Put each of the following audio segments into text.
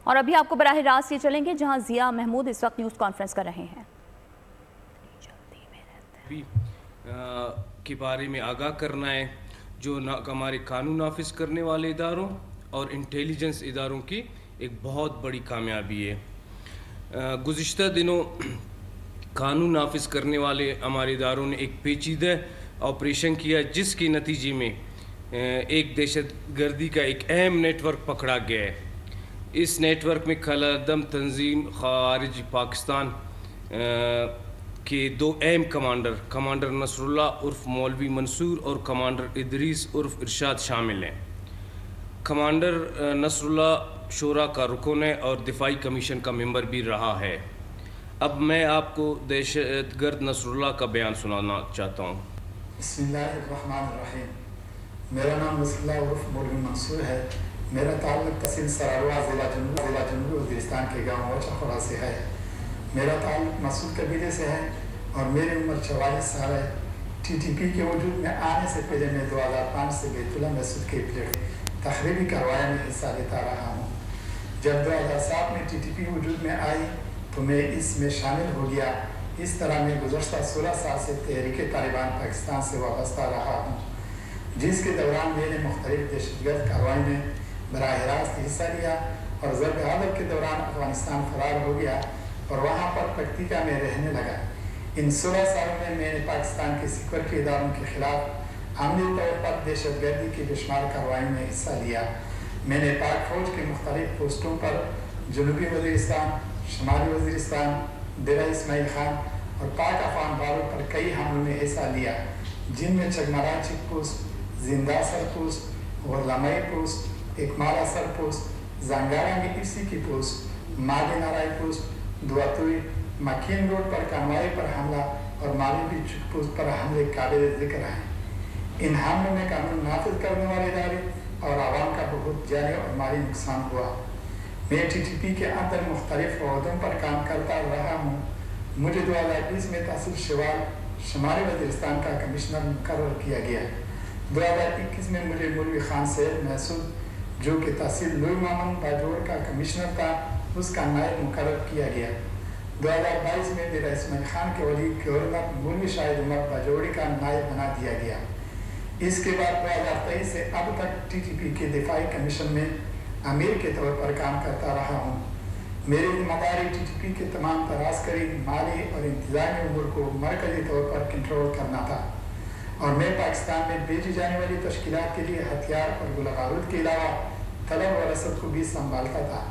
اور ابھی آپ کو براہ راست یہ چلیں گے جہاں ضیاء محمود اس وقت نیوز کانفرنس کر رہے ہیں کے بارے میں آگاہ کرنا ہے جو ہمارے قانون نافذ کرنے والے اداروں اور انٹیلیجنس اداروں کی ایک بہت بڑی کامیابی ہے۔ گزشتہ دنوں قانون نافذ کرنے والے ہمارے اداروں نے ایک پیچیدہ آپریشن کیا جس کے نتیجے میں ایک دہشت گردی کا ایک اہم نیٹ ورک پکڑا گیا ہے۔ اس نیٹ ورک میں خلادم تنظیم خارج پاکستان کے دو اہم کمانڈر نصر اللہ عرف مولوی منصور اور کمانڈر ادریس عرف ارشاد شامل ہیں۔ کمانڈر نصر اللہ شورا کا رکن ہے اور دفاعی کمیشن کا ممبر بھی رہا ہے۔ اب میں آپ کو دہشت گرد نصر اللہ کا بیان سنانا چاہتا ہوں۔ بسم اللہ الرحمن الرحیم۔ میرا نام نصر اللہ عرف مولوی منصور ہے۔ میرا تعلق تحصیل سراروا ضلع جنوبی وزیرستان کے گاؤں وچخورا سے ہے۔ میرا تعلق مسعود قبیلے سے ہے اور میری عمر 44 سال ہے۔ ٹی ٹی پی کے وجود میں آنے سے پہلے میں 2005 سے بیت اللہ مسجد کے پلیٹ تخریبی کارروائی میں حصہ لیتا رہا ہوں۔ جب 2007 میں ٹی ٹی پی وجود میں آئی تو میں اس میں شامل ہو گیا۔ اس طرح میں گزشتہ 16 سال سے تحریک طالبان پاکستان سے وابستہ رہا ہوں، جس کے دوران میں نے مختلف دہشت گرد کارروائی میں براہ راست حصہ لیا اور ضرب عدد کے دوران افغانستان فرار ہو گیا اور وہاں پر پکتیکا میں رہنے لگا۔ ان 16 سالوں میں نے پاکستان کے سیکورٹی اداروں کے خلاف عملی طور پر دہشت گردی کی بے شمار کارروائی میں حصہ لیا۔ میں نے پاک فوج کے مختلف پوسٹوں پر جنوبی وزیرستان، شمالی وزیرستان، ڈیرہ اسماعیل خان اور پاک افغان بارڈر پر کئی حملوں میں حصہ لیا، جن میں چگمرا چیک پوسٹ، زندہ سر پوسٹ، غرلمئی پوسٹ، اکمالا سر پوسٹ، زنگارا میں اسی کی پوسٹ، مالی نارائی پوسٹ، دواتوئی، مکین روڈ پر کانوائی پر حملہ اور مالی بھی چیک پوسٹ پر حملے قابل ذکر ہیں۔ ان حملوں میں قانون نافذ کرنے والے ادارے اور عوام کا بہت جانی اور مالی نقصان ہوا۔ میں ٹی ٹی پی کے اندر مختلف عہدوں پر کام کرتا رہا ہوں۔ مجھے 2020 میں تحصیل شوال شمالی وزیرستان کا کمشنر مقرر کیا گیا۔ 2021 میں مجھے مولوی خان سید محسود جو کہ تحصیل لوئی مامن باجوڑ کا کمشنر تھا اس کا نائب مقرر کیا گیا۔ 2022 میں ڈیرہ اسماعیل خان کے ولی گورنر مولوی شاہد عمر باجوڑی کا نائب بنا دیا گیا۔ اس کے بعد 2023 سے اب تک ٹی ٹی پی کے دفاعی کمیشن میں امیر کے طور پر کام کرتا رہا ہوں۔ میری ذمہ داری ٹی ٹی پی کے تمام تر عسکری، مالی اور انتظامی امور کو مرکزی طور پر کنٹرول کرنا تھا اور میں پاکستان میں بھیجی جانے والی تشکیلات کے لیے ہتھیار اور گلہ بارود کے علاوہ طلب و رسد کو بھی سنبھالتا تھا۔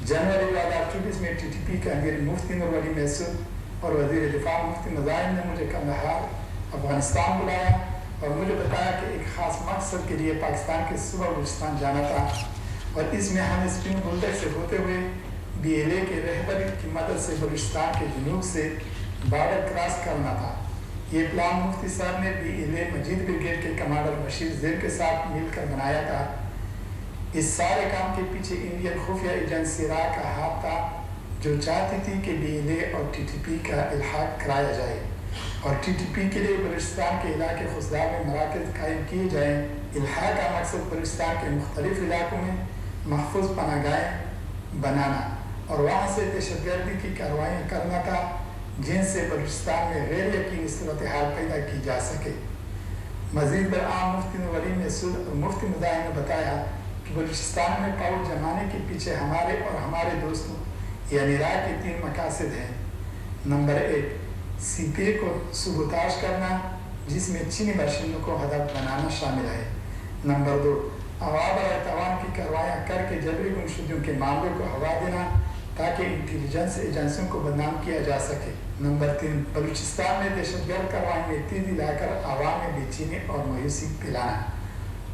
جنوری 2024 میں ٹی ٹی پی کے امیر مفتی نور ولی محسود اور وزیر دفاع مفتی مظاہر نے مجھے قندھار افغانستان بلایا اور مجھے بتایا کہ ایک خاص مقصد کے لیے پاکستان کے صوبہ بلوچستان جانا تھا اور اس میں ہمیں اسپن بولدر سے ہوتے ہوئے بی ایل اے کے رہبری کی مدد سے بلوچستان کے جنوب سے بارڈر کراس کرنا تھا۔ یہ پلان مفتی صاحب نے B L A Majeed brigade کے کمانڈر بشیر زیر کے ساتھ مل کر بنایا تھا۔ اس سارے کام کے پیچھے انڈین خفیہ ایجنسی را کا ہاتھ تھا جو چاہتی تھی کہ بی ایل اے اور ٹی ٹی پی کا الحاق کرایا جائے اور ٹی ٹی پی کے لیے بلوچستان کے علاقے خضدار میں مراکز قائم کیے جائیں۔ الحاق کا مقصد بلوچستان کے مختلف علاقوں میں محفوظ پناہ گاہیں بنانا اور وہاں سے دہشت گردی کی کارروائیاں کرنا تھا جن سے بلوچستان میں غیر یقینی صورتحال پیدا کی جا سکے۔ مزید برآں مفتی نور ولی محسود اور مفتی مظاہر نے بتایا کہ بلوچستان میں پاؤ جمانے کے پیچھے ہمارے اور ہمارے دوستوں یعنی راہ کے 3 مقاصد ہیں۔ نمبر 1 سی پی اے کو سبوتاژ کرنا جس میں چینی باشندوں کو ہدف بنانا شامل ہے۔ نمبر 2 عوام اور توان کی کارروائیاں کر کے جبری گمشدگیوں کے معاملوں کو ہوا دینا تاکہ انٹیلیجنس ایجنسیوں کو بدنام کیا جا سکے۔ نمبر 3 بلوچستان میں دہشت گرد کارروائی میں تیزی لا کر عوام میں بے چینی اور مایوسی پھیلانا۔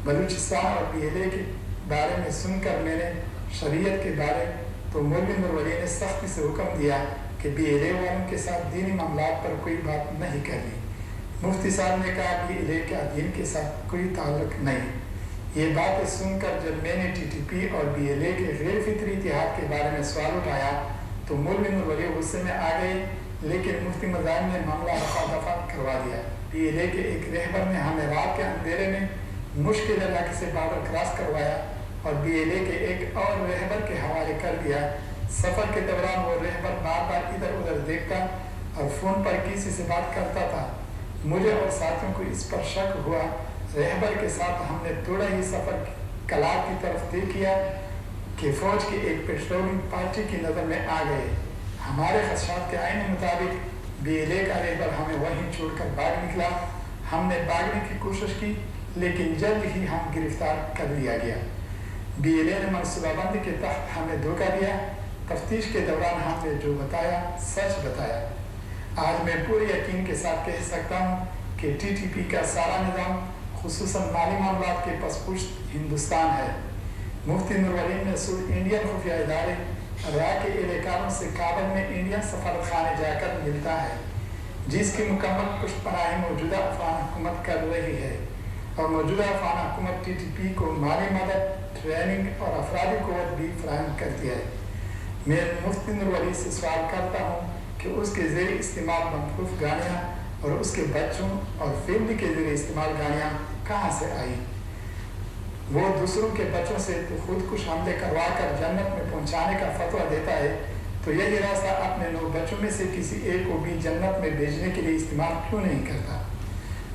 بلوچستان اور بی ایل اے کے بارے میں سن کر میں نے شریعت کے بارے تو مولوی نور ولی نے سختی سے حکم دیا کہ بی ایل اے والوں کے ساتھ دینی معاملات پر کوئی بات نہیں کرنی۔ مفتی صاحب نے کہا بی ایل اے کا دین کے ساتھ کوئی تعلق نہیں۔ یہ باتیں سن کر جب میں نے ٹی ٹی پی اور بی ایل اے کے غیر فطری اتحاد کے بارے میں سوال اٹھایا تو مولوی نور ولی غصے میں آ گئے، لیکن مفتی مظاہر نے معاملہ رفع دفع کروا دیا۔ بی ایل اے کے ایک رہبر نے ہمیں رات کے اندھیرے میں مشکل علاقے سے بارڈر کراس کروایا और BLA के एक और रहबर के हवाले कर दिया। सफ़र के दौरान वो रहबर बार बार इधर उधर देखता और फ़ोन पर किसी से बात करता था। मुझे और साथियों को इस पर शक हुआ। रहबर के साथ हमने थोड़ा ही सफ़र कलाब की तरफ तय किया कि फ़ौज की एक पेट्रोलिंग पार्टी की नज़र में आ गए। हमारे खदशात के आईन मुताबिक BLA का रहबर हमें वहीं छोड़कर भाग निकला। हमने भागने की कोशिश की, लेकिन जल्द ही हम गिरफ्तार कर लिया गया। BLA ने मनसूबाबंदी के तहत हमें धोखा दिया। तफ्तीश के दौरान हमने जो बताया सच बताया। आज मैं पूरे यकीन के साथ कह सकता हूँ कि TTP का सारा निज़ाम खुसूसन माली मामलात के पसपुश्त हिंदुस्तान है। मुफ्ती नूर वली मसूद इंडियन खुफिया इदारे राह के एहलकारों से काबुल में इंडियन सफारतखाने जाकर मिलता है, जिसकी मुकम्मल पुष्टपनाही मौजूदा अफगान हुकूमत कर रही है और मौजूदा अफगान हुकूमत TTP को माली मदद, ट्रेनिंग और अफरादी क़ुव्वत भी फराहम करती है। मैं मुफ्ती नूर वली से सवाल करता हूँ कि उसके ज़ेर इस्तेमाल मखलूफ गाड़ियाँ और उसके बच्चों और फैमिली के ज़ेर इस्तेमाल गाड़ियाँ कहाँ से आई? वो दूसरों के बच्चों से तो खुदकुश हमले करवा कर जन्नत में पहुँचाने का फतवा देता है, तो यही रास्ता अपने 9 बच्चों में से किसी एक को भी जन्नत में भेजने के लिए इस्तेमाल क्यों नहीं करता?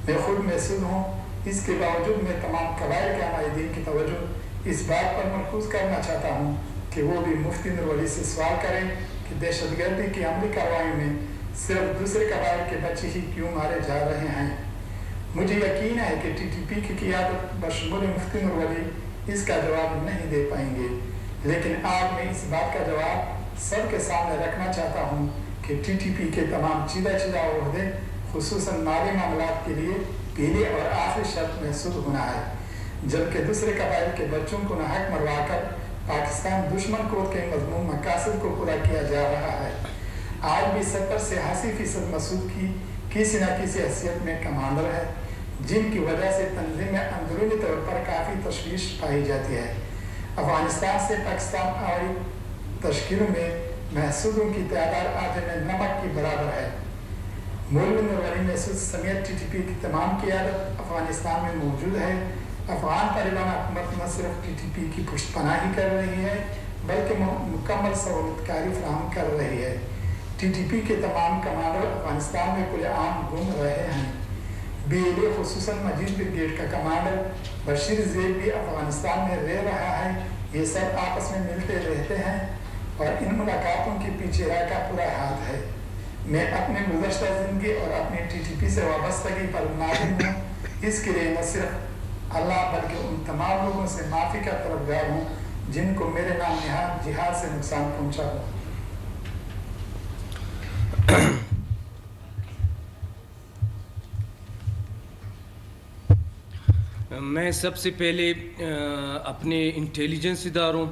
मैं खुद महसूस हूँ। इसके बावजूद मैं तमाम कबाइल के अमायदीन की तवज्जो इस बात पर मरकूज़ करना चाहता हूँ कि वो भी मुफ्ती नूर वली से सवाल करें कि दहशतगर्दी की अमली कार्रवाई में सिर्फ दूसरे कबाइल के बच्चे ही क्यों मारे जा रहे हैं। मुझे यकीन है कि TTP की क़ियादत बशमूल मुफ्ती नूर वली इसका जवाब नहीं दे पाएंगे, लेकिन आज मैं इस बात का जवाब सबके सामने रखना चाहता हूँ कि TTP के तमाम चीदा ओहदे खुसूसन माली मामलात के लिए पहले और आखिरी शर्त महसूस होना है, जबकि दूसरे कबाइल के बच्चों को नाहक मरवाकर पाकिस्तान दुश्मन को के मज़मूम मकासद को पूरा किया जा रहा है। आज भी 70 से 80% मसूद की किसी न किसी हैसियत में कमांडर है, जिनकी वजह से तंजीम में अंदरूनी तौर पर काफ़ी तशवीश पाई जाती है। अफगानिस्तान से पाकिस्तान आई तश्कीलों में महसूदों की तादाद आधे में नमक की बराबर है। मौलवी नूर वली महसूद समेत TTP की तमाम क़ियादत अफगानिस्तान में मौजूद है। अफगान तालिबान हुकूमत न सिर्फ TTP की पुष्टपनाही कर रही है, बल्कि मुकम्मल सहूलतकारी फराहम कर रही है। TTP के तमाम कमांडर अफगानिस्तान में खुलेआम घूम रहे हैं। BLA खुसूसन मजीद ब्रिगेड का कमांडर बशीर ज़ैद भी अफगानिस्तान में रह रहा है। ये सब आपस में मिलते रहते हैं और इन मुलाकातों के पीछे राह का पूरा हाथ है। मैं अपने गुज़श्ता ज़िंदगी और अपनी TTP से वाबस्तगी पर नाज़िम हूँ। इसके लिए न सिर्फ अल्लाह बल्कि उन तमाम लोगों से माफ़ी का तलबगार हूँ जिनको मेरे नाम निहाद जिहाद से नुकसान पहुँचा हो। मैं सबसे पहले अपने इंटेलिजेंस इदारों,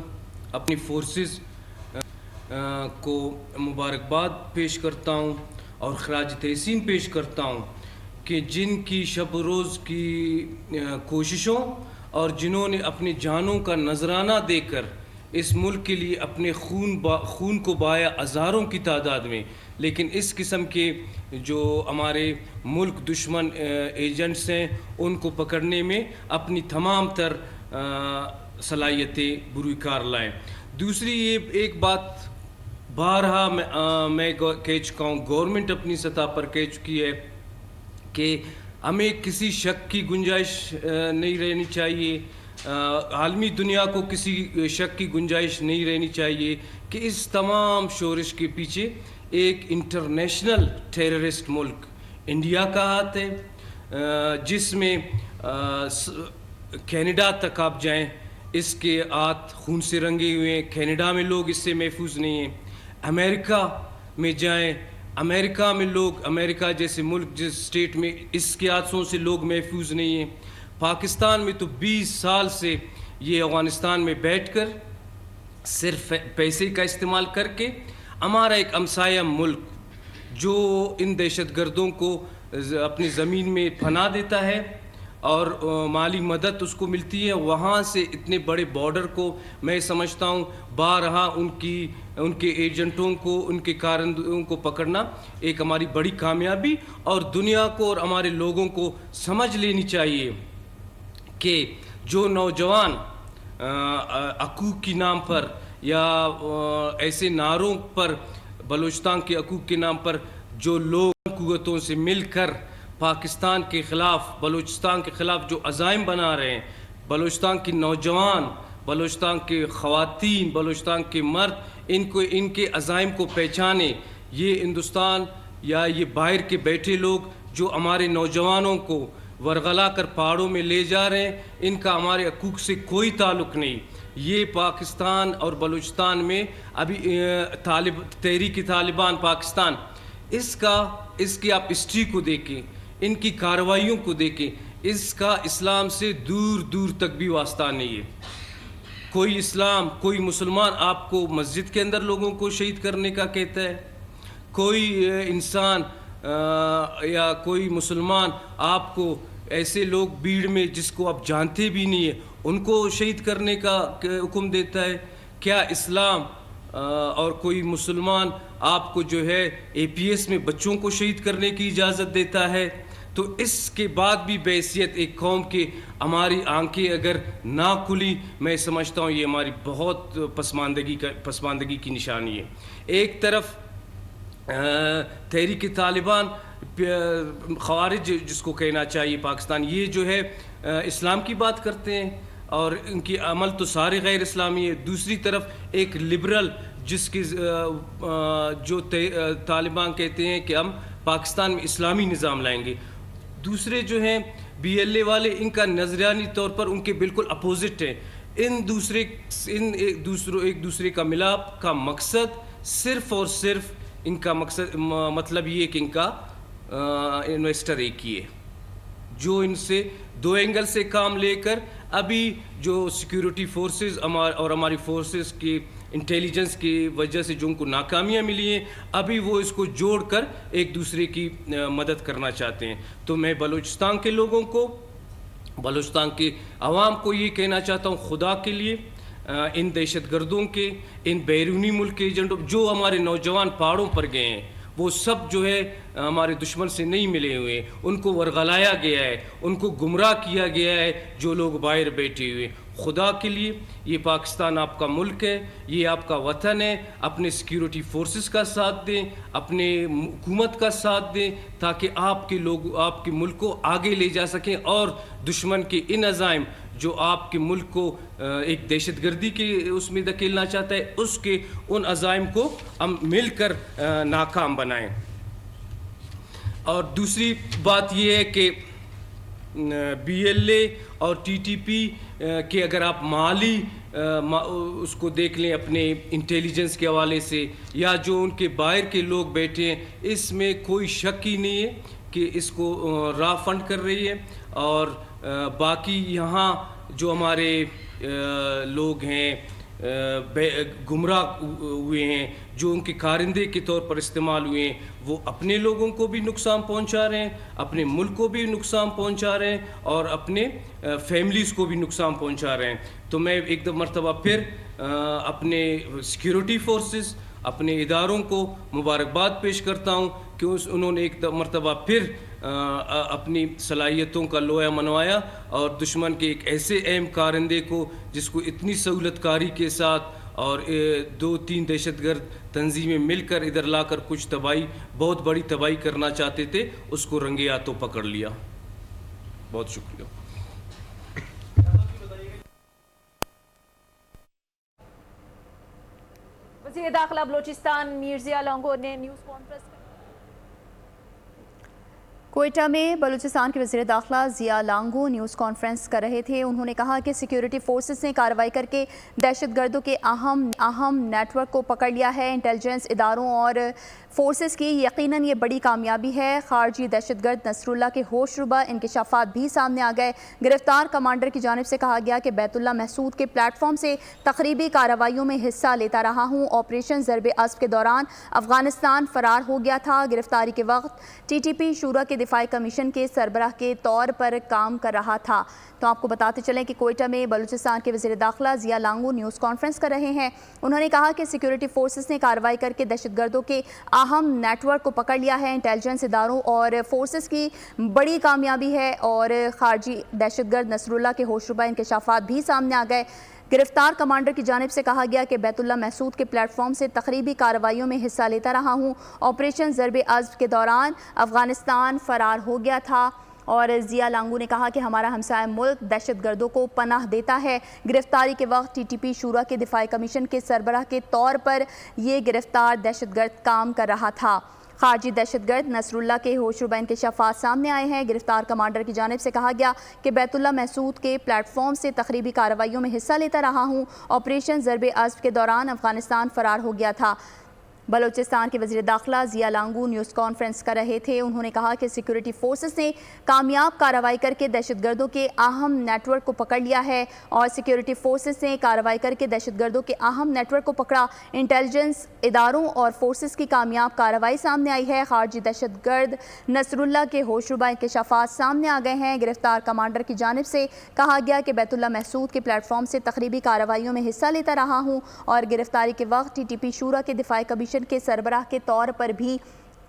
अपनी फोर्सेस को मुबारकबाद पेश करता हूँ और खराज तहसीन पेश करता हूँ कि जिनकी शब रोज़ की कोशिशों और जिन्होंने अपनी जानों का नजराना देकर इस मुल्क के लिए अपने खून को बहाया हज़ारों की तादाद में, लेकिन इस किस्म के जो हमारे मुल्क दुश्मन एजेंट्स हैं उनको पकड़ने में अपनी तमाम तर सलाहियतें बुरुकार लाएँ। दूसरी ये एक बात बारहा मैं कह चुका हूँ, गवर्नमेंट अपनी सतह पर कह चुकी है कि हमें किसी शक की गुंजाइश नहीं रहनी चाहिए, आलमी दुनिया को किसी शक की गुंजाइश नहीं रहनी चाहिए कि इस तमाम शोरिश के पीछे एक इंटरनेशनल टेररिस्ट मुल्क इंडिया का हाथ है, जिसमें कनाडा तक आप जाएं इसके हाथ खून से रंगे हुए हैं। कनाडा में लोग इससे महफूज नहीं हैं। अमेरिका में जाएं, अमेरिका में लोग, अमेरिका जैसे मुल्क जिस स्टेट में इसके हादसों से लोग महफूज नहीं हैं। पाकिस्तान में तो 20 साल से ये अफ़गानिस्तान में बैठकर सिर्फ पैसे का इस्तेमाल करके हमारा एक हमसाया मुल्क जो इन दहशतगर्दों को अपनी ज़मीन में पनाह देता है और माली मदद उसको मिलती है, वहाँ से इतने बड़े बॉर्डर को मैं समझता हूँ बारहा उनके एजेंटों को, उनके कारकुनों को पकड़ना एक हमारी बड़ी कामयाबी और दुनिया को और हमारे लोगों को समझ लेनी चाहिए कि जो नौजवान حقوق کی نام پر یا ایسے نعروں پر بلوچستان کے حقوق کے نام پر جو لوگ قوتوں سے مل کر پاکستان کے خلاف بلوچستان کے خلاف جو عزائم بنا رہے ہیں، بلوچستان کے نوجوان، بلوچستان کے خواتین، بلوچستان کے مرد ان کے عزائم کو پہچانے. یہ ہندوستان یا یہ باہر کے بیٹھے لوگ جو ہمارے نوجوانوں کو ورغلا کر پہاڑوں میں لے جا رہے ہیں، ان کا ہمارے حقوق سے کوئی تعلق نہیں. یہ پاکستان اور بلوچستان میں ابھی تحریک طالبان پاکستان، اس کی آپ ہسٹری کو دیکھیں، ان کی کارروائیوں کو دیکھیں، اس کا اسلام سے دور دور تک بھی واسطہ نہیں ہے. کوئی مسلمان آپ کو مسجد کے اندر لوگوں کو شہید کرنے کا کہتا ہے، کوئی انسان یا کوئی مسلمان آپ کو ایسے لوگ بھیڑ میں جس کو آپ جانتے بھی نہیں ہیں ان کو شہید کرنے کا حکم دیتا ہے؟ کیا اسلام اور کوئی مسلمان آپ کو جو ہے APS میں بچوں کو شہید کرنے کی اجازت دیتا ہے؟ تو اس کے بعد بھی بحیثیت ایک قوم کے ہماری آنکھیں اگر نہ کھلی، میں سمجھتا ہوں یہ ہماری بہت پسماندگی کی نشانی ہے. ایک طرف تحریک طالبان خوارج جس کو کہنا چاہیے پاکستان، یہ جو ہے اسلام کی بات کرتے ہیں اور ان کی عمل تو سارے غیر اسلامی ہے. دوسری طرف ایک لبرل جس کی جو طالبان کہتے ہیں کہ ہم پاکستان میں اسلامی نظام لائیں گے. دوسرے جو ہیں BLA والے، ان کا نظریانی طور پر ان کے بالکل اپوزٹ ہیں. ایک دوسرے کا ملاپ کا مقصد صرف اور صرف ان کا مطلب یہ کہ ان کا انویسٹر ایک ہی ہے جو ان سے دو اینگل سے کام لے کر ابھی جو سیکیورٹی فورسز اور ہماری فورسز کی انٹیلیجنس کی وجہ سے جو ان کو ناکامیاں ملی ہیں، ابھی وہ اس کو جوڑ کر ایک دوسرے کی مدد کرنا چاہتے ہیں. تو میں بلوچستان کے لوگوں کو، بلوچستان کے عوام کو یہ کہنا چاہتا ہوں، خدا کے لیے ان دہشت گردوں کے، ان بیرونی ملک کے ایجنٹوں، جو ہمارے نوجوان پہاڑوں پر گئے ہیں، وہ سب جو ہے ہمارے دشمن سے نہیں ملے ہوئے، ان کو ورغلایا گیا ہے، ان کو گمراہ کیا گیا ہے جو لوگ باہر بیٹھے ہوئے. خدا کے لیے یہ پاکستان آپ کا ملک ہے، یہ آپ کا وطن ہے، اپنے سیکیورٹی فورسز کا ساتھ دیں، اپنے حکومت کا ساتھ دیں تاکہ آپ کے لوگ آپ کے ملک کو آگے لے جا سکیں اور دشمن کے ان عزائم جو آپ کے ملک کو ایک دہشت گردی کے اس میں دھکیلنا چاہتا ہے، اس کے ان عزائم کو ہم مل کر ناکام بنائیں. اور دوسری بات یہ ہے کہ BLA اور TTP کہ اگر آپ مالی اس کو دیکھ لیں اپنے انٹیلیجنس کے حوالے سے، یا جو ان کے باہر کے لوگ بیٹھے ہیں، اس میں کوئی شک ہی نہیں ہے کہ اس کو راہ فنڈ کر رہی ہے. اور باقی یہاں جو ہمارے لوگ ہیں گمراہ ہوئے ہیں، جو ان کے کارندے کے طور پر استعمال ہوئے ہیں، وہ اپنے لوگوں کو بھی نقصان پہنچا رہے ہیں، اپنے ملک کو بھی نقصان پہنچا رہے ہیں اور اپنے فیملیز کو بھی نقصان پہنچا رہے ہیں. تو میں ایک دو مرتبہ پھر اپنے سیکیورٹی فورسز، اپنے اداروں کو مبارکباد پیش کرتا ہوں کہ انہوں نے ایک مرتبہ پھر اپنی صلاحیتوں کا لوہا منوایا اور دشمن کے ایک ایسے اہم کارندے کو جس کو اتنی سہولت کاری کے ساتھ اور 2-3 دہشت گرد تنظیمیں مل کر ادھر لا کر کچھ تباہی، بہت بڑی تباہی کرنا چاہتے تھے، اس کو رنگے ہاتھوں پکڑ لیا. بہت شکریہ. وزیر داخلہ بلوچستان میر ضیاء لانگو نے نیوز کانفرنس کوئٹہ میں بلوچستان کے وزیر داخلہ ضیاء لانگو نیوز کانفرنس کر رہے تھے. انہوں نے کہا کہ سیکیورٹی فورسز نے کارروائی کر کے دہشت گردوں کے اہم نیٹ ورک کو پکڑ لیا ہے. انٹیلیجنس اداروں اور فورسز کی یقیناً یہ بڑی کامیابی ہے. خارجی دہشت گرد نصر اللہ کے ہوش ربا انکشافات بھی سامنے آ گئے. گرفتار کمانڈر کی جانب سے کہا گیا کہ بیت اللہ محسود کے پلیٹ فارم سے تقریبی کارروائیوں میں حصہ لیتا رہا ہوں. آپریشن ضرب عصب کے دوران افغانستان فرار ہو گیا تھا. گرفتاری کے وقت TTP شورا کے دفاعی کمیشن کے سربراہ کے طور پر کام کر رہا تھا. تو آپ کو بتاتے چلیں کہ کوئٹہ میں بلوچستان کے وزیر داخلہ ضیاء لانگو نیوز کانفرنس کر رہے ہیں. انہوں نے کہا کہ سیکیورٹی فورسز نے کارروائی کر کے دہشت گردوں کے اہم نیٹ ورک کو پکڑ لیا ہے. انٹیلیجنس اداروں اور فورسز کی بڑی کامیابی ہے اور خارجی دہشت گرد نصر اللہ کے ہوش ربا انکشافات بھی سامنے آ گئے. गिरफ्तार कमांडर की जानिब से कहा गया कि बैतुल्ला महसूद के प्लेटफॉर्म से तखरीबी कार्रवाइयों में हिस्सा लेता रहा हूँ। ऑपरेशन ज़र्ब-ए-अज़्ब के दौरान अफगानिस्तान फरार हो गया था। और ज़िया लांगू ने कहा कि हमारा हमसाया मुल्क दहशतगर्दों को पनाह देता है। गिरफ्तारी के वक्त टीटीपी शूरा के दिफाई कमीशन के सरबराह के तौर पर ये गिरफ्तार दहशतगर्द काम कर रहा था। खारजी दहशतगर्द नसरुल्लाह के होशरुबा इंकशाफात सामने आए हैं। गिरफ्तार कमांडर की जानिब से कहा गया कि बैतुल्ला महसूद के प्लेटफॉर्म से तखरीबी कार्रवाइयों में हिस्सा लेता रहा हूँ। ऑपरेशन ज़र्ब-ए-अज़्ब के दौरान अफगानिस्तान फरार हो गया था। बलूचिस्तान के वज़ीर दाखिला ज़िया लांगू न्यूज़ कॉन्फ्रेंस कर रहे थे। उन्होंने कहा कि सिक्योरिटी फोर्सेस ने कामयाब कार्रवाई करके दहशतगर्दों के अहम नेटवर्क को पकड़ लिया है और सिक्योरिटी फोर्सेस ने कार्रवाई करके दहशतगर्दों के अहम नेटवर्क को पकड़ा। इंटेलिजेंस इदारों और फोर्सेस की कामयाब कार्रवाई सामने आई है। खारजी दहशतगर्द नसरुल्लाह के होशरुबा इंकशाफात सामने आ गए हैं। गिरफ्तार कमांडर की जानिब से कहा गया कि बैतुल्ला महसूद के प्लेटफॉर्म से तखरीबी कार्रवाइयों में हिस्सा लेता रहा हूँ और गिरफ्तारी के वक्त टीटीपी शूरा के दिफाई कमीशन के सरबराह के तौर पर भी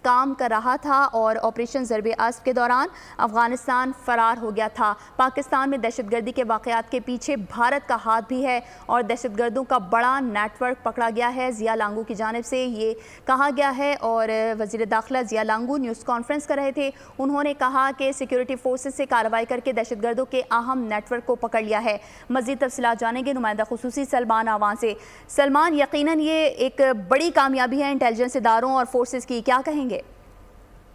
काम कर रहा था और ऑपरेशन ज़र्ब-ए-अज़्ब के दौरान अफगानिस्तान फरार हो गया था। पाकिस्तान में दहशतगर्दी के वाक़यात के पीछे भारत का हाथ भी है और दहशतगर्दों का बड़ा नेटवर्क पकड़ा गया है। ज़िया लांगू की जानिब से ये कहा गया है और वज़ीर दाखिला ज़िया लांगू न्यूज़ कॉन्फ्रेंस कर रहे थे। उन्होंने कहा कि सिक्योरिटी फोर्सेस से कार्रवाई करके दहशतगर्दों के अहम नेटवर्क को पकड़ लिया है। मज़ीद तफ़सीलात जानेंगे नुमाइंदा ख़ुसूसी सलमान आवान से। सलमान, यकीनन ये एक बड़ी कामयाबी है इंटेलिजेंस इदारों और फोर्सेस की, क्या कहेंगे?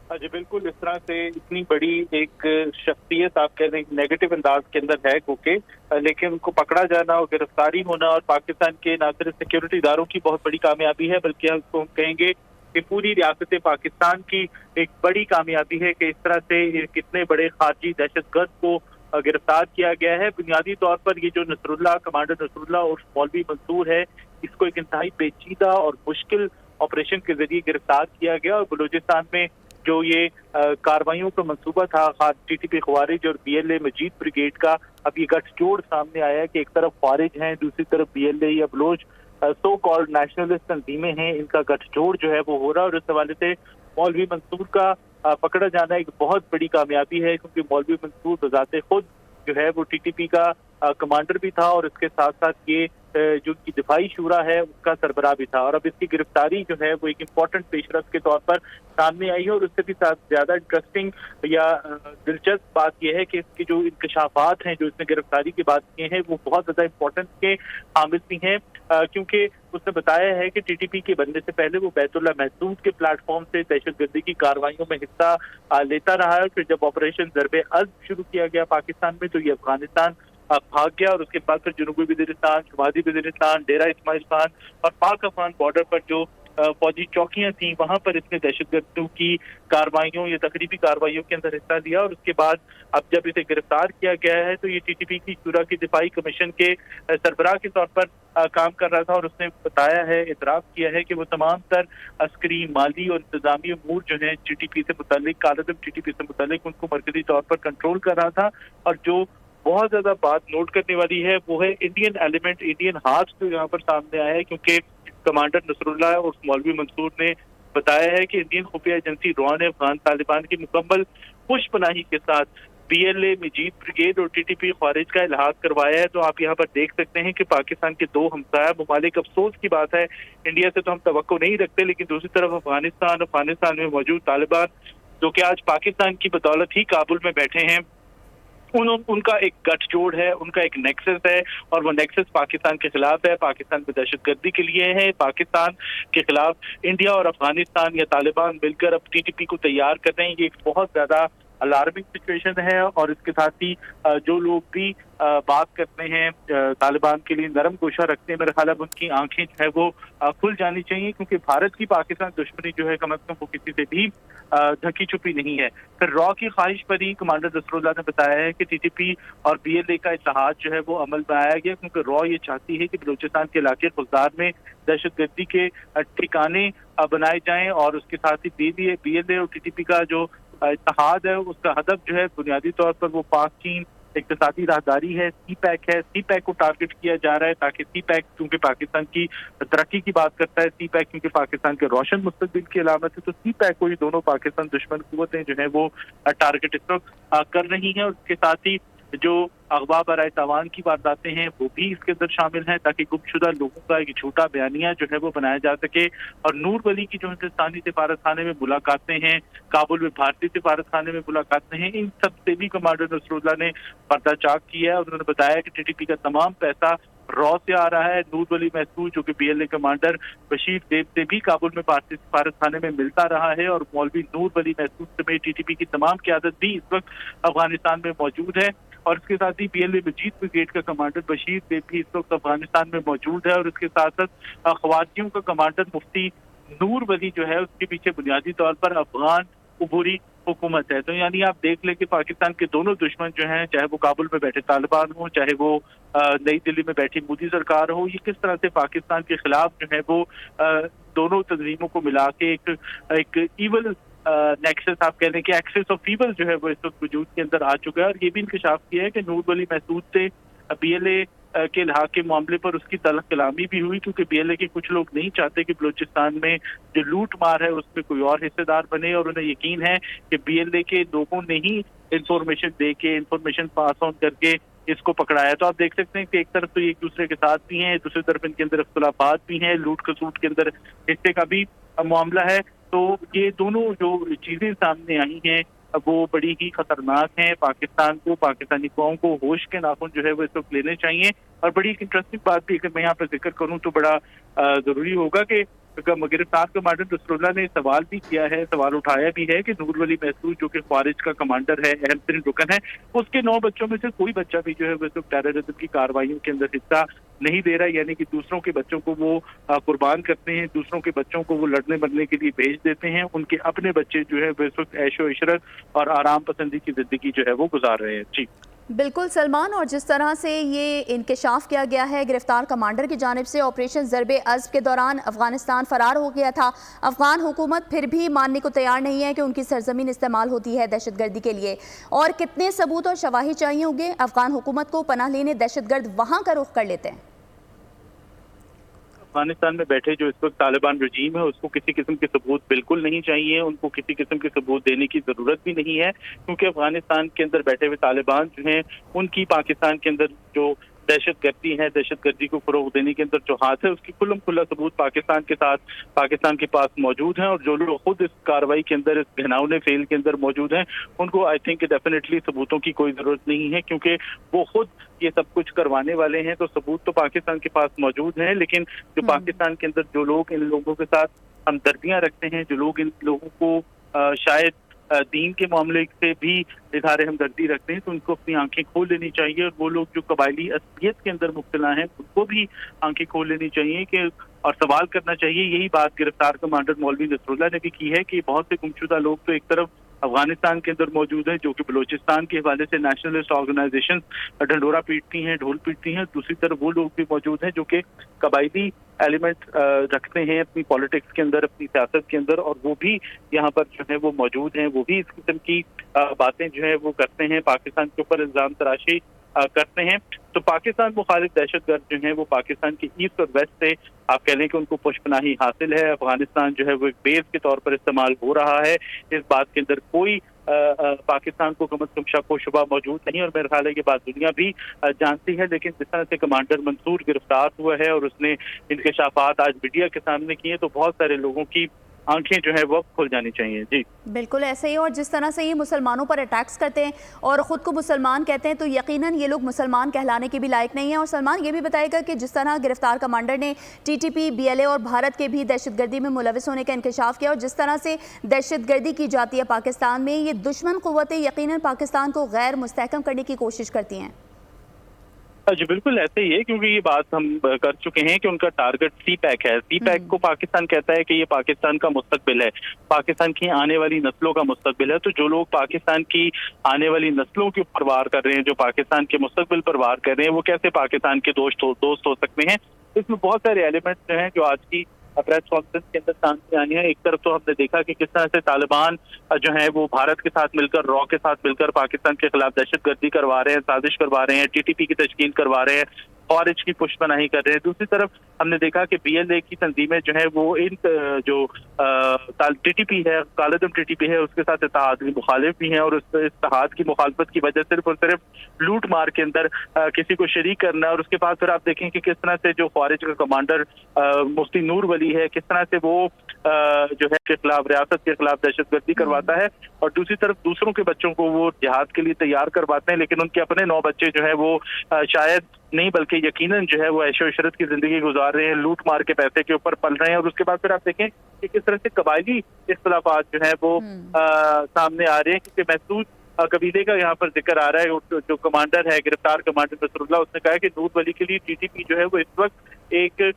जी बिल्कुल, इस तरह से इतनी बड़ी एक शख्सियत आप कह रहे हैं नेगेटिव अंदाज के अंदर है क्योंकि, लेकिन उनको पकड़ा जाना और गिरफ्तारी होना और पाकिस्तान के ना सिर्फ सिक्योरिटी इदारों की बहुत बड़ी कामयाबी है बल्कि हम कहेंगे कि पूरी रियासत पाकिस्तान की एक बड़ी कामयाबी है कि इस तरह से कितने बड़े खारजी दहशतगर्द को गिरफ्तार किया गया है। बुनियादी तौर पर ये जो नसरुल्लाह, कमांडर नसरुल्लाह और मौलवी मंसूर है, इसको एक इंतहाई पेचीदा और मुश्किल ऑपरेशन के जरिए गिरफ्तार किया गया और बलूचिस्तान में जो ये कार्रवाइयों का मंसूबा था टीटीपी ख्वारिज और बीएलए मजीद ब्रिगेड का, अब ये गठजोड़ सामने आया है कि एक तरफ ख्वारिज हैं, दूसरी तरफ बीएलए या बलोच सो कॉल्ड नेशनलिस्ट तंजीमें हैं, इनका गठजोड़ जो है वो हो रहा है। और इस हवाले से मौलवी मंसूर का पकड़ा जाना एक बहुत बड़ी कामयाबी है क्योंकि मौलवी मंसूर बजाते खुद जो है वो टीटीपी का कमांडर भी था और इसके साथ साथ ये जो उनकी दिफाई शूरा है उसका सरबराह भी था। और अब इसकी गिरफ्तारी जो है वो एक इम्पोर्टेंट पेशरफ के तौर पर सामने आई है। और उससे भी ज्यादा इंटरेस्टिंग या दिलचस्प बात यह है कि इसके जो इंकशाफात हैं जो इसने गिरफ्तारी के बाद किए हैं वो बहुत ज्यादा इंपॉर्टेंस के हामिल भी हैं क्योंकि उसने बताया है कि टीटीपी के बनने से पहले वो बैतुल्ला महसूद के प्लेटफॉर्म से दहशतगर्दी की कार्रवाइयों में हिस्सा लेता रहा है। फिर जब ऑपरेशन ज़र्ब-ए-अज़्ब शुरू किया गया पाकिस्तान में तो ये अफगानिस्तान भाग गया और उसके बाद फिर जनूबी वज़ीरिस्तान, शुमाली वज़ीरिस्तान, डेरा इस्माइल खान और पाक अफगान बॉर्डर पर जो फौजी चौकियां थी वहां पर इसने दहशतगर्दों की कार्रवाइयों या तकरीबी कार्रवाइयों के अंदर हिस्सा लिया। और उसके बाद अब जब इसे गिरफ्तार किया गया है तो ये टीटीपी की शूरा की दिफाई कमीशन के सरबराह के तौर पर काम कर रहा था और उसने बताया है, इतराफ़ किया है कि वो तमाम तर अस्करी, माली और इंतजामी अमूर जो है टीटीपी से मुतालिक, कालदम टीटीपी से मुतालिक उनको मरकजी तौर पर कंट्रोल कर रहा था। और जो बहुत ज्यादा बात नोट करने वाली है वो है इंडियन एलिमेंट, इंडियन हाथ जो यहाँ पर सामने आया है क्योंकि कमांडर नसरुल्लाह और मौलवी मंसूर ने बताया है कि इंडियन खुफिया एजेंसी रॉ ने अफगान तालिबान की मुकम्मल खुशपनाही के साथ बीएलए, मजीद ब्रिगेड और टीटीपी ख्वारिज का इलाहाक करवाया है। तो आप यहाँ पर देख सकते हैं कि पाकिस्तान के दो हमसाया ममालिक, अफसोस की बात है इंडिया से तो हम तवक्को नहीं रखते, लेकिन दूसरी तरफ अफगानिस्तान में मौजूद तालिबान जो कि आज पाकिस्तान की बदौलत ही काबुल में बैठे हैं, उनका एक गठजोड़ है, उनका एक नेक्सस है और वो नेक्सस पाकिस्तान के खिलाफ है, पाकिस्तान में दहशतगर्दी के लिए है, पाकिस्तान के खिलाफ इंडिया और अफगानिस्तान या तालिबान मिलकर अब टीटीपी को तैयार कर रहे हैं। ये एक बहुत ज्यादा अलार्मिंग सिचुएशन है और इसके साथ ही जो लोग भी बात करते हैं तालिबान के लिए नरम गोशा रखते हैं, मेरे ख्याल अब उनकी आंखें जो है वो खुल जानी चाहिए क्योंकि भारत की पाकिस्तान दुश्मनी जो है कम अज कम वो किसी से भी ढकी छुपी नहीं है। फिर रॉ की ख्वाहिश पर ही कमांडर नसरुल्लाह ने बताया है कि टीटीपी और बीएलए का इत्तेहाद जो है वो अमल में आया गया क्योंकि रॉ ये चाहती है कि बलूचिस्तान के इलाके खुलदार में दहशतगर्दी के ठिकाने बनाए जाएं और उसके साथ ही बीएलए और टीटीपी का जो इत्तेहाद है उसका हदफ जो है बुनियादी तौर पर वो पाक चीन इक्तिसादी राहदारी है, सी पैक को टारगेट किया जा रहा है ताकि सी पैक क्योंकि पाकिस्तान की तरक्की की बात करता है, सी पैक क्योंकि पाकिस्तान के रोशन मुस्तकबिल की अलामत है, तो सी पैक को ही दोनों पाकिस्तान दुश्मन कुव्वतें जो है वो टारगेट इस वक्त कर रही हैं। और उसके साथ ही जो अगवा बराए तावान की वारदातें हैं वो भी इसके अंदर शामिल हैं, ताकि गुमशुदा लोगों का एक झूठा बयानिया जो है वो बनाया जा सके। और नूर वली की जो हिंदुस्तानी सिफारत खाने में मुलाकातें हैं, काबुल में भारतीय सिफारत खाने में मुलाकातें हैं, इन सब से भी कमांडर नसरुल्लाह ने पर्दाचाक किया है। उन्होंने बताया कि टीटीपी का तमाम पैसा रॉ से आ रहा है। नूर वली महसूद जो कि बीएलए कमांडर बशीर देव से भी काबुल में भारतीय सिफारत खाने में मिलता रहा है, और मौलवी नूर वली महसूद समेत टीटीपी की तमाम क़यादत भी इस वक्त अफगानिस्तान में मौजूद है। और इसके साथ ही बीएलए मजीद ब्रिगेड का कमांडर बशीर देव भी इस वक्त अफगानिस्तान में मौजूद है, और इसके साथ साथ ख्वारिजियों का कमांडर मुफ्ती नूर वली जो है उसके पीछे बुनियादी तौर पर अफगान उबूरी हुकूमत है। तो यानी आप देख लें कि पाकिस्तान के दोनों दुश्मन जो हैं, चाहे वो काबुल में बैठे तालिबान हो, चाहे वो नई दिल्ली में बैठी मोदी सरकार हो, ये किस तरह से पाकिस्तान के खिलाफ जो है वो दोनों तंजीमों को मिला के एक ईवल नेक्सस आप कह लें कि एक्सेस ऑफ ईवल जो है वो इस वक्त वजूद के अंदर आ चुका है। और ये भी इंकशाफ किया है कि नूर वली महसूद से बीएलए के इल्हाक के मामले पर उसकी तलख कलामी भी हुई, क्योंकि बीएलए के कुछ लोग नहीं चाहते कि बलूचिस्तान में जो लूट मार है उसमें कोई और हिस्सेदार बने, और उन्हें यकीन है कि बीएलए के लोगों ने ही इंफॉर्मेशन दे के, इंफॉर्मेशन पास ऑन करके इसको पकड़ाया। तो आप देख सकते हैं कि एक तरफ तो ये एक दूसरे के साथ भी हैं, दूसरी तरफ इनके अंदर इख्तलाफात भी हैं, लूट खसूट के अंदर हिस्से का भी मामला है। तो ये दोनों जो चीजें सामने आई हैं वो बड़ी ही खतरनाक हैं। पाकिस्तान को, पाकिस्तानी कौम को होश के नाखून जो है वो इस वक्त लेने चाहिए। और बड़ी एक इंटरेस्टिंग बात भी अगर मैं यहाँ पर जिक्र करूँ तो बड़ा जरूरी होगा कि गिरफ्तार कमांडर नसरुल्लाह ने सवाल भी किया है, सवाल उठाया भी है कि नूर वली महसूद जो कि ख्वारिज का कमांडर है, अहम तरीन रुकन है, उसके 9 बच्चों में से कोई बच्चा भी जो है वो टेररिज्म की कार्रवाइयों के अंदर हिस्सा नहीं दे रहा, यानी कि दूसरों के बच्चों को वो कुर्बान करते हैं, दूसरों के बच्चों को वो लड़ने मरने के लिए भेज देते हैं। उनके अपने बच्चे जो है वो इस वक्त ऐशो इशरत और आराम पसंदी की जिंदगी जो है वो गुजार रहे हैं। जी बिल्कुल सलमान, और जिस तरह से ये इंकशाफ किया गया है गिरफ्तार कमांडर की जानिब से, ऑपरेशन ज़रबे अज़्ब के दौरान अफगानिस्तान फरार हो गया था। अफगान हुकूमत फिर भी मानने को तैयार नहीं है कि उनकी सरजमीन इस्तेमाल होती है दहशतगर्दी के लिए। और कितने सबूत और शवाहिद चाहिए होंगे अफगान हुकूमत को पनाह लेने दहशतगर्द वहाँ का रुख कर लेते हैं? अफगानिस्तान में बैठे जो इस वक्त तालिबान रजीम है उसको किसी किस्म के सबूत बिल्कुल नहीं चाहिए, उनको किसी किस्म के सबूत देने की जरूरत भी नहीं है, क्योंकि अफगानिस्तान के अंदर बैठे हुए तालिबान जो हैं उनकी पाकिस्तान के अंदर जो दहशतगर्दी है, दहशतगर्दी को फरोग देने के अंदर जो हाथ है उसकी खुल्लम खुल्ला सबूत पाकिस्तान के साथ पाकिस्तान के पास मौजूद हैं। और जो लोग खुद इस कार्रवाई के अंदर, इस घिनौने फेल के अंदर मौजूद हैं, उनको आई थिंक डेफिनेटली सबूतों की कोई जरूरत नहीं है, क्योंकि वो खुद ये सब कुछ करवाने वाले हैं। तो सबूत तो पाकिस्तान के पास मौजूद हैं, लेकिन जो पाकिस्तान के अंदर जो लोग इन लोगों के साथ हमदर्दियां रखते हैं, जो लोग इन लोगों को शायद दीन के मामले से भी इज़हार हमदर्दी रखते हैं, तो उनको अपनी आंखें खोल लेनी चाहिए। और वो लोग जो कबायली असलियत के अंदर मुब्तला हैं उनको भी आंखें खोल लेनी चाहिए कि और सवाल करना चाहिए। यही बात गिरफ्तार कमांडर मौलवी नसरुल्लाह ने भी की है कि बहुत से गुमशुदा लोग तो एक तरफ अफगानिस्तान के अंदर मौजूद हैं जो कि बलूचिस्तान के हवाले से नेशनलिस्ट ऑर्गेनाइजेशन ढंडोरा पीटती हैं, ढोल पीटती हैं। दूसरी तरफ वो लोग भी मौजूद हैं जो कि कबायली एलिमेंट रखते हैं अपनी पॉलिटिक्स के अंदर, अपनी सियासत के अंदर, और वो भी यहाँ पर जो है वो मौजूद हैं। वो भी इस किस्म की बातें जो है वो करते हैं, पाकिस्तान के ऊपर इल्जाम तराशी करते हैं। तो पाकिस्तान मुखालिफ दहशतगर्द जो हैं वो पाकिस्तान के ईस्ट और वेस्ट से आप कह लें कि उनको पुष्पनाही हासिल है। अफगानिस्तान जो है वो एक बेस के तौर पर इस्तेमाल हो रहा है, इस बात के अंदर कोई पाकिस्तान को कम अज कम शक व शुबा मौजूद नहीं, और मेरे ख्याल है कि बात दुनिया भी जानती है। लेकिन जिस तरह से कमांडर मंसूर गिरफ्तार हुआ है और उसने इंकशाफात आज मीडिया के सामने किए, तो बहुत सारे लोगों की आंखें जो है वो खुल जानी चाहिए। जी बिल्कुल ऐसे ही। और जिस तरह से ये मुसलमानों पर अटैक्स करते हैं और ख़ुद को मुसलमान कहते हैं, तो यकीनन ये लोग मुसलमान कहलाने के भी लायक नहीं हैं। और सलमान ये भी बताएगा कि जिस तरह गिरफ्तार कमांडर ने टीटीपी, बीएलए और भारत के भी दहशतगर्दी में मुलविस होने का इंकशाफ किया, और जिस तरह से दहशतगर्दी की जाती है पाकिस्तान में, ये दुश्मन क़ुव्वतें यकीनन पाकिस्तान को गैर मुस्तहकम करने की कोशिश करती हैं। जी बिल्कुल ऐसे ही है, क्योंकि ये बात हम कर चुके हैं कि उनका टारगेट सी पैक है। सी पैक को पाकिस्तान कहता है कि ये पाकिस्तान का मुस्तकबिल है, पाकिस्तान की आने वाली नस्लों का मुस्तकबिल है। तो जो लोग पाकिस्तान की आने वाली नस्लों के ऊपर वार कर रहे हैं, जो पाकिस्तान के मुस्तकबिल पर वार कर रहे हैं, वो कैसे पाकिस्तान के दोस्त हो सकते हैं। इसमें बहुत सारे एलिमेंट्स जो हैं जो आज की प्रेस कॉन्फ्रेंस के अंदर सामने आई है। एक तरफ तो हमने देखा कि किस तरह से तालिबान जो है वो भारत के साथ मिलकर, रॉ के साथ मिलकर पाकिस्तान के खिलाफ दहशतगर्दी करवा रहे हैं, साजिश करवा रहे हैं, टीटीपी की तश्कील करवा रहे हैं। खारिज की पुष्पनाही कर रहे हैं। दूसरी तरफ हमने देखा कि BLA की तंजीमें जो है वो इन जो TTP है, कालेदम TTP है, उसके साथ इत्तेहाद की मुखालिफ भी हैं, और उस इत्तेहाद की मुखालफत की वजह सिर्फ और सिर्फ लूट मार के अंदर किसी को शरीक करना। और उसके बाद फिर आप देखें कि किस तरह से जो खारिज का कमांडर मुफ्ती नूर वली है, किस तरह से वो जो है के खिलाफ, रियासत के खिलाफ दहशतगर्दी करवाता है, और दूसरी तरफ दूसरों के बच्चों को वो जिहाद के लिए तैयार करवाते हैं, लेकिन उनके अपने 9 बच्चे जो है वो शायद नहीं बल्कि यकीनन जो है वो ऐशो इशरत की जिंदगी गुजार रहे हैं, लूट मार के पैसे के ऊपर पल रहे हैं। और उसके बाद फिर आप देखें कि किस तरह से कबायली इख्तिलाफात जो है वो सामने आ रहे हैं, क्योंकि महसूस कबीले का यहाँ पर जिक्र आ रहा है। जो कमांडर है, गिरफ्तार कमांडर नसरुल्लाह, उसने कहा कि नूर वली के लिए TTP जो है वो इस वक्त एक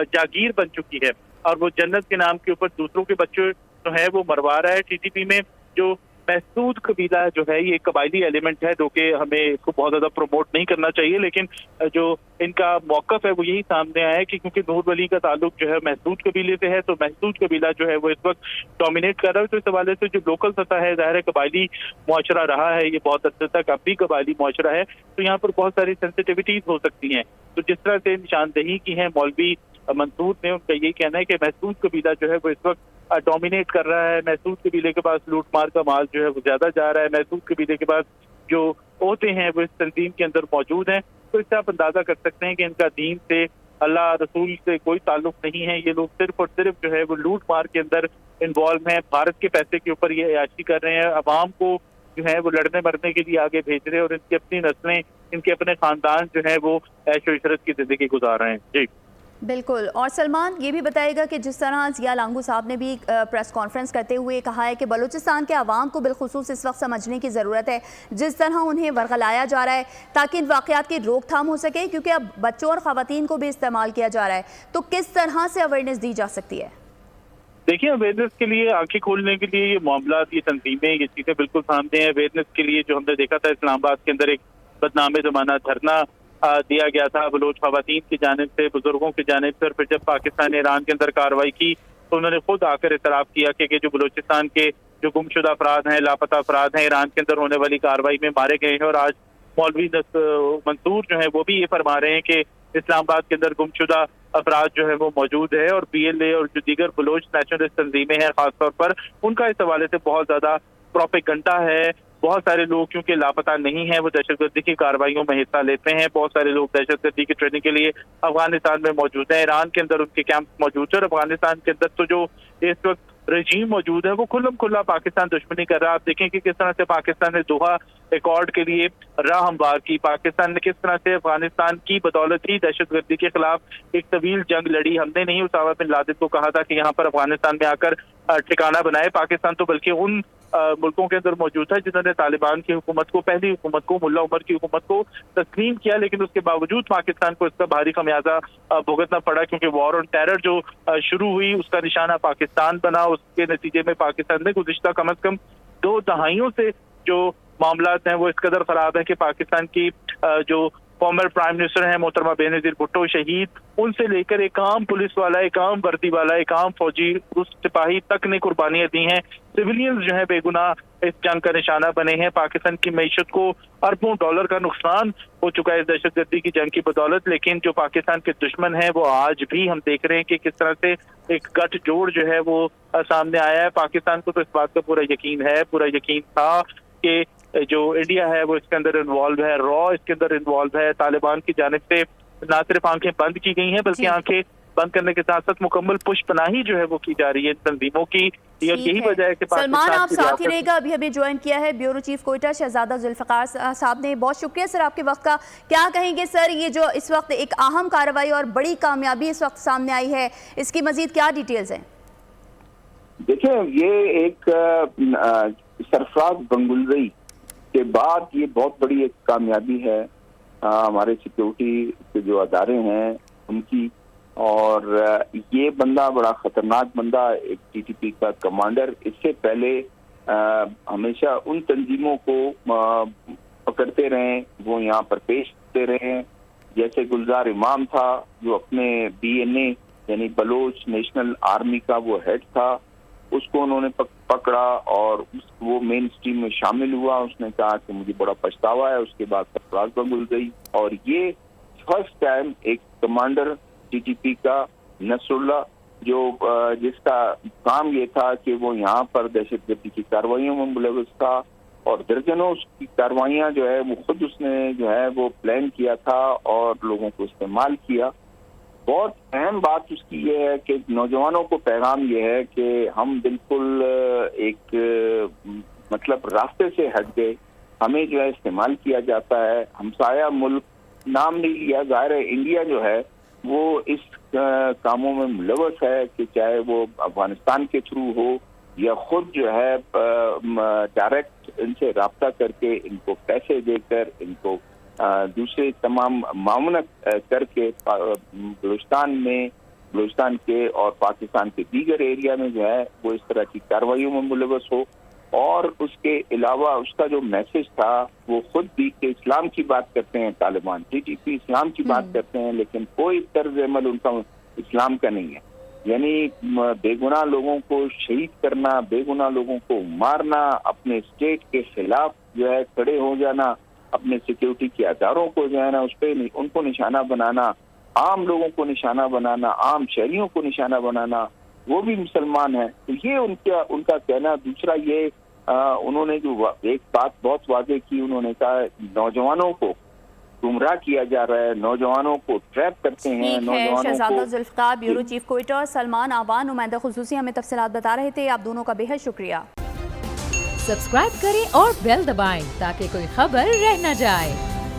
जागीर बन चुकी है, और वो जन्नत के नाम के ऊपर दूसरों के बच्चे जो है वो मरवा रहा है। TTP में जो महसूद कबीला जो है ये कबायली एलिमेंट है, जो कि हमें इसको बहुत ज्यादा प्रमोट नहीं करना चाहिए, लेकिन जो इनका मौकफ है वो यही सामने आया है कि क्योंकि नूर वली का ताल्लुक जो है महसूद कबीले से है, तो महसूद कबीला जो है वो इस वक्त डोमिनेट कर रहा है। तो इस हवाले से जो लोकल सतह है, ज़ाहिर है कबायली मुआशरा रहा है ये बहुत हद तक, अब भी कबायली मुआशरा है, तो यहाँ पर बहुत सारी सेंसिटिविटीज हो सकती हैं। तो जिस तरह से निशानदही की है मौलवी मंसूर ने, उनका यही कहना है कि महसूद कबीला जो है वो इस वक्त डोमिनेट कर रहा है, महसूद कबीले के पास लूट मार का माल जो है वो ज्यादा जा रहा है, महसूद कबीले के पास जो ओहदे हैं वो इस तंजीम के अंदर मौजूद हैं। तो इससे आप अंदाजा कर सकते हैं कि इनका दीन से, अल्लाह रसूल से कोई ताल्लुक नहीं है। ये लोग सिर्फ और सिर्फ जो है वो लूट मार के अंदर इन्वॉल्व हैं, भारत के पैसे के ऊपर ये अयाशी कर रहे हैं, अवाम को जो है वो लड़ने मरने के लिए आगे भेज रहे हैं, और इनकी अपनी नस्लें, इनके अपने खानदान जो है वो ऐशो इशरत की जिंदगी गुजार रहे हैं। जी बिल्कुल। और सलमान, ये भी बताएगा कि जिस तरह ज़िया लांगू साहब ने भी प्रेस कॉन्फ्रेंस करते हुए कहा है कि बलूचिस्तान के आवाम को बिलखुसूस इस वक्त समझने की ज़रूरत है जिस तरह उन्हें वर्गलाया जा रहा है, ताकि इन वाक़यात की रोकथाम हो सके, क्योंकि अब बच्चों और ख़वातीन को भी इस्तेमाल किया जा रहा है। तो किस तरह से अवेयरनेस दी जा सकती है? देखिए, अवेयरनेस के लिए, आंखें खोलने के लिए ये मामला, ये तंजीमें, ये चीज़ें बिल्कुल सामने हैं। अवेयरनेस के लिए जो हमने देखा था इस्लामाबाद के अंदर एक बदनामे ज़माना धरना दिया गया था बलोच खवातीन की जानिब से, बुजुर्गों की जानिब से, और फिर जब पाकिस्तान ने ईरान के अंदर कार्रवाई की तो उन्होंने खुद आकर इतराफ़ किया कि जो बलोचिस्तान के जो गुमशुदा अफराद हैं, लापता अफराद हैं, ईरान के अंदर होने वाली कार्रवाई में मारे गए हैं। और आज मौलवी मंसूर जो है वो भी ये फरमा रहे हैं कि इस्लामाबाद के अंदर गुमशुदा अफराद जो है वो मौजूद है, और BLA और जो दीगर बलोच नेशनलिस्ट तंजीमें हैं खासतौर पर, उनका इस हवाले से बहुत ज्यादा प्रोपेगेंडा है। बहुत सारे लोग क्योंकि लापता नहीं है, वो दहशतगर्दी की कार्रवाइयों में हिस्सा लेते हैं। बहुत सारे लोग दहशतगर्दी की ट्रेनिंग के लिए अफगानिस्तान में मौजूद हैं, ईरान के अंदर उनके कैंप मौजूद है, और अफगानिस्तान के अंदर तो जो इस वक्त रजीम मौजूद है वो खुल्लम खुल्ला पाकिस्तान दुश्मनी कर रहा है। आप देखें कि किस तरह से पाकिस्तान ने दोहा एकॉर्ड के लिए राह हमवार की, पाकिस्तान ने किस तरह से अफगानिस्तान की बदौलत ही दहशतगर्दी के खिलाफ एक तवील जंग लड़ी। हमने नहीं उसामा बिन लादेन को कहा था कि यहाँ पर अफगानिस्तान में आकर ठिकाना बनाए पाकिस्तान, तो बल्कि उन मुल्कों के अंदर मौजूद था जिन्होंने तालिबान की हुकूमत को, पहली हुकूमत को, मुल्ला उमर की हुकूमत को तस्लीम किया, लेकिन उसके बावजूद पाकिस्तान को इसका भारी खमियाजा भुगतना पड़ा, क्योंकि वॉर ऑन टेरर जो शुरू हुई उसका निशाना पाकिस्तान बना। उसके नतीजे में पाकिस्तान ने गुज़िश्ता कम अज कम 2 दहाइयों से जो मामलात हैं वो इस कदर खराब है कि पाकिस्तान की जो फॉर्मर प्राइम मिनिस्टर हैं मोहतरमा बेनज़ीर भुट्टो शहीद, उनसे लेकर एक आम पुलिस वाला, एक आम वर्दी वाला, एक आम फौजी, उस सिपाही तक ने कुर्बानियां दी हैं। सिविलियंस जो है बेगुनाह इस जंग का निशाना बने हैं। पाकिस्तान की मईशत को अरबों डॉलर का नुकसान हो चुका है इस दहशतगर्दी की जंग की बदौलत, लेकिन जो पाकिस्तान के दुश्मन हैं वो आज भी हम देख रहे हैं कि किस तरह से एक गठजोड़ जो है वो सामने आया है। पाकिस्तान को तो इस बात का पूरा यकीन है, पूरा यकीन था कि जो इंडिया है वो इसके अंदर इन्वॉल्व है, रॉ इसके अंदर इन्वॉल्व है। तालिबान की जानिब से ना सिर्फ आंखें बंद की गई हैं बल्कि आंखें बंद करने के साथ साथ मुकम्मल पुष्पनाही जो है वो की जा रही है तंजीमों की। यही वजह है कि सलमान, आप साथ ही रहेगा, अभी हमें ज्वाइन किया है ब्यूरो चीफ कोयटा शहजादा जुल्फिकार साहब ने। बहुत शुक्रिया सर आपके वक्त का। क्या कहेंगे सर, ये जो इस वक्त एक अहम कार्रवाई और बड़ी कामयाबी इस वक्त सामने आई है, इसकी मजीद क्या डिटेल्स हैं? देखिए, ये एक सरफराज गंगुलजई के बाद ये बहुत बड़ी एक कामयाबी है हमारे सिक्योरिटी के जो अदारे हैं उनकी। और ये बंदा बड़ा खतरनाक बंदा, एक TTP का कमांडर, इससे पहले हमेशा उन तंजीमों को पकड़ते रहे, वो यहाँ पर पेश करते रहे। जैसे गुलजार इमाम था जो अपने BNA यानी बलोच नेशनल आर्मी का वो हेड था, उसको उन्होंने पकड़ा और वो मेन स्ट्रीम में शामिल हुआ। उसने कहा कि मुझे बड़ा पछतावा है। उसके बाद सरफराज गंगुलजई, और ये फर्स्ट टाइम एक कमांडर टीटीपी का नसरुल्लाह जो जिसका काम ये था कि वो यहाँ पर दहशतगर्दी की कार्रवाइयों में मुलविस था और दर्जनों उसकी कार्रवाइयाँ जो है वो खुद उसने जो है वो प्लान किया था और लोगों को इस्तेमाल किया। बहुत अहम बात उसकी ये है कि नौजवानों को पैगाम ये है कि हम बिल्कुल एक मतलब रास्ते से हट गए, हमें जो है इस्तेमाल किया जाता है, हमसाया मुल्क नाम नहीं लिया। ज़ाहिर है इंडिया जो है वो इस कामों में मुलवस है कि चाहे वो अफगानिस्तान के थ्रू हो या खुद जो है डायरेक्ट इनसे राब्ता करके इनको पैसे देकर इनको दूसरे तमाम मामूनत करके बलूचिस्तान के और पाकिस्तान के दीगर एरिया में जो है वो इस तरह की कार्रवाइयों में मुलवस हो। और उसके अलावा उसका जो मैसेज था वो खुद भी कि इस्लाम की बात करते हैं तालिबान, टीटीपी इस्लाम की बात करते हैं, लेकिन कोई तर्ज अमल उनका इस्लाम का नहीं है। यानी बेगुनाह लोगों को शहीद करना, बेगुनाह लोगों को मारना, अपने स्टेट के खिलाफ जो है खड़े हो जाना, अपने सिक्योरिटी के अदारों को जो है ना उस पर उनको निशाना बनाना, आम लोगों को निशाना बनाना, आम शहरियों को निशाना बनाना, वो भी मुसलमान है। तो ये उनका कहना। दूसरा ये उन्होंने जो एक बात बहुत वाज़ेह की, उन्होंने कहा नौजवानों को गुमराह किया जा रहा है, नौजवानों को ट्रैप करते हैं, नौजवानों शहजादा जुल्फ़िकार, ब्यूरो चीफ क्विटर, सलमान आवान नुमाइंदा खुसूसी हमें तफसीलात बता रहे थे। आप दोनों का बेहद शुक्रिया। सब्सक्राइब करें और बेल दबाएं ताकि कोई खबर रह न जाए।